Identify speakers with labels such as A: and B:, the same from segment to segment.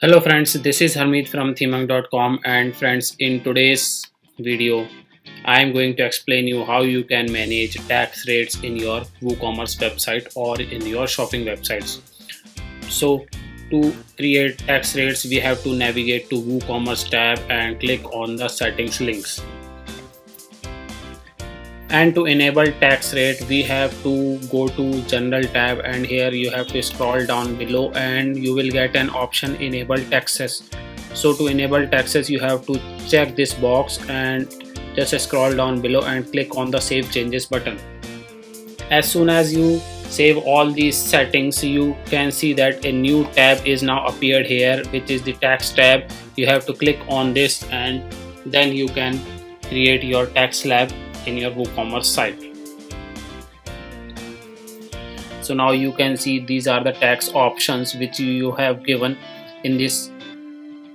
A: Hello friends, this is Harmeet from Themang.com, and friends, in today's video I am going to explain you how you can manage tax rates in your WooCommerce website or in your shopping websites. So to create tax rates we have to navigate to WooCommerce tab and click on the settings links. And to enable tax rate we have to go to general tab, and here you have to scroll down below and you will get an option enable taxes. So to enable taxes you have to check this box and just scroll down below and click on the save changes button. As soon as you save all these settings you can see that a new tab is now appeared here, which is the tax tab. You have to click on this and then you can create your tax slab in your WooCommerce site. So now you can see these are the tax options which you have given in this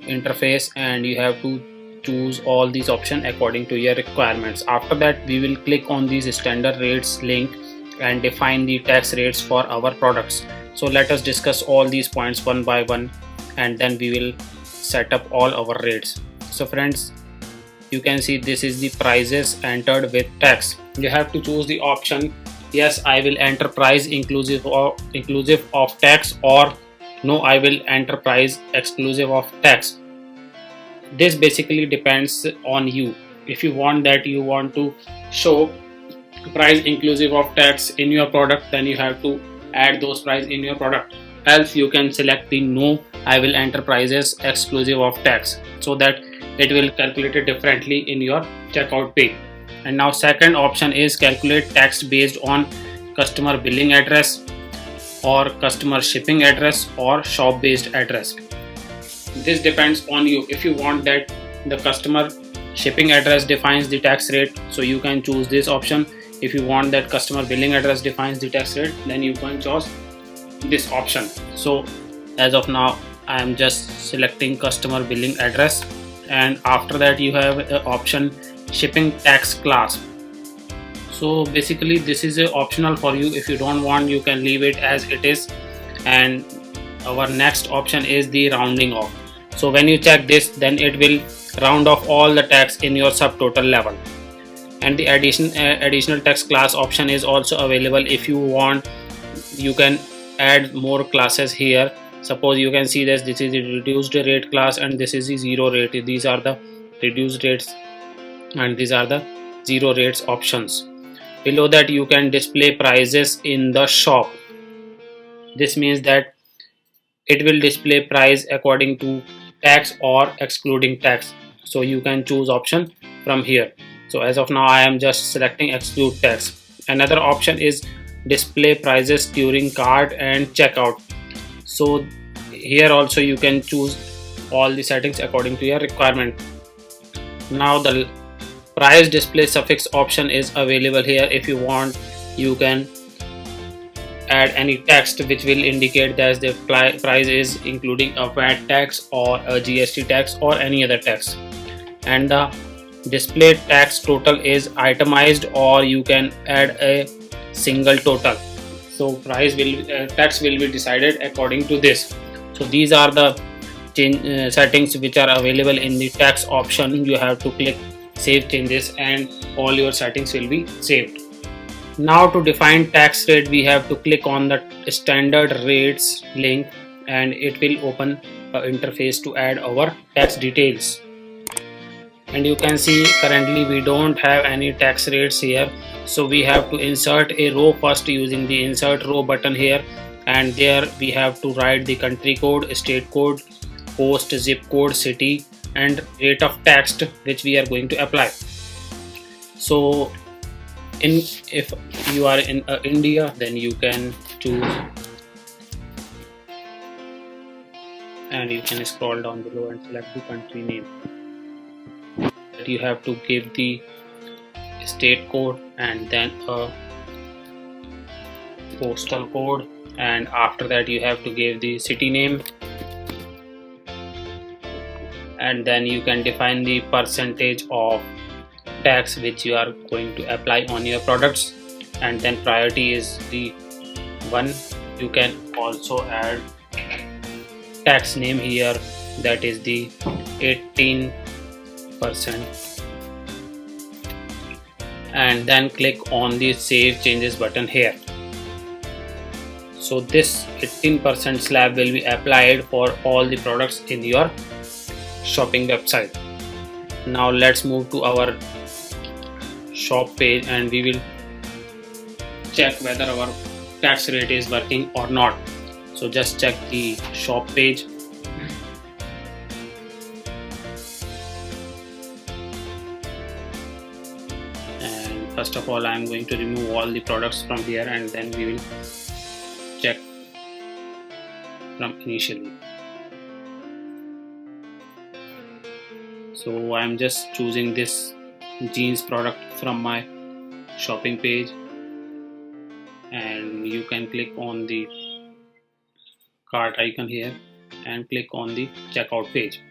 A: interface, and you have to choose all these options according to your requirements. After that we will click on these standard rates link and define the tax rates for our products. So let us discuss all these points one by one and then we will set up all our rates. So friends, you can see this is the prices entered with tax. You have to choose the option yes I will enter price inclusive of tax, or no I will enter price exclusive of tax. This basically depends on you. If you want to show price inclusive of tax in your product, then you have to add those price in your product. Else you can select the no I will enter prices exclusive of tax, so that it will calculate it differently in your checkout page. And now second option is calculate tax based on customer billing address or customer shipping address or shop based address. This depends on you. If you want that the customer shipping address defines the tax rate, so you can choose this option. If you want that customer billing address defines the tax rate, then you can choose this option. So as of now I am just selecting customer billing address, and after that you have the option shipping tax class. So basically this is optional for you. If you don't want you can leave it as it is. And our next option is the rounding off. So when you check this, then it will round off all the tax in your subtotal level. And the additional tax class option is also available. If you want you can add more classes here. Suppose you can see this is the reduced rate class and this is the zero rate. These are the reduced rates and these are the zero rates options. Below that you can display prices in the shop. This means that it will display price according to tax or excluding tax. So you can choose option from here. So as of now I am just selecting exclude tax. Another option is display prices during cart and checkout. So here also you can choose all the settings according to your requirement. Now the price display suffix option is available here. If you want you can add any text which will indicate that the price is including a VAT tax or a GST tax or any other tax. And the display tax total is itemized, or you can add a single total. So price will tax will be decided according to this. So these are the settings which are available in the tax option. You have to click save changes and all your settings will be saved. Now to define tax rate we have to click on the standard rates link and it will open an interface to add our tax details. And you can see currently we don't have any tax rates here, so we have to insert a row first using the insert row button here, and there we have to write the country code, state code, post, zip code, city and rate of tax which we are going to apply. So if you are in India, then you can choose and you can scroll down below and select the country name. You have to give the state code and then a postal code, and after that you have to give the city name, and then you can define the percentage of tax which you are going to apply on your products, and then priority is the one. You can also add tax name here, that is the 18%, and then click on the save changes button here. So this 18% slab will be applied for all the products in your shopping website. Now let's move to our shop page and we will check whether our tax rate is working or not. So just check the shop page. And first of all, I am going to remove all the products from here and then we will check from initially. So I am just choosing this jeans product from my shopping page, and you can click on the cart icon here and click on the checkout page.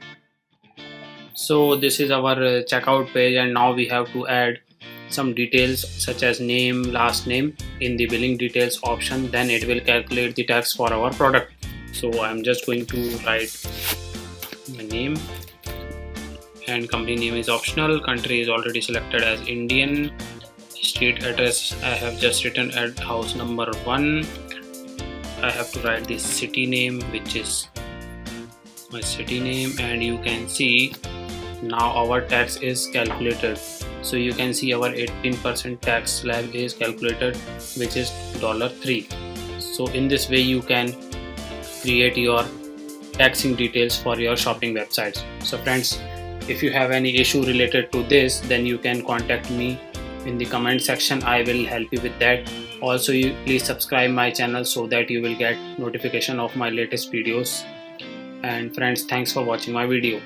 A: So this is our checkout page, and now we have to add some details such as name, last name in the billing details option. Then it will calculate the tax for our product. So I'm just going to write my name, and company name is optional. Country is already selected as Indian. Street address I have just written at house number 1. I have to write the city name, which is my city name, and you can see now our tax is calculated. So you can see our 18% tax slab is calculated, which is $3. So in this way you can create your taxing details for your shopping websites. So friends, if you have any issue related to this, then you can contact me in the comment section. I will help you with that. Also, you please subscribe my channel so that you will get notification of my latest videos. And friends, thanks for watching my video.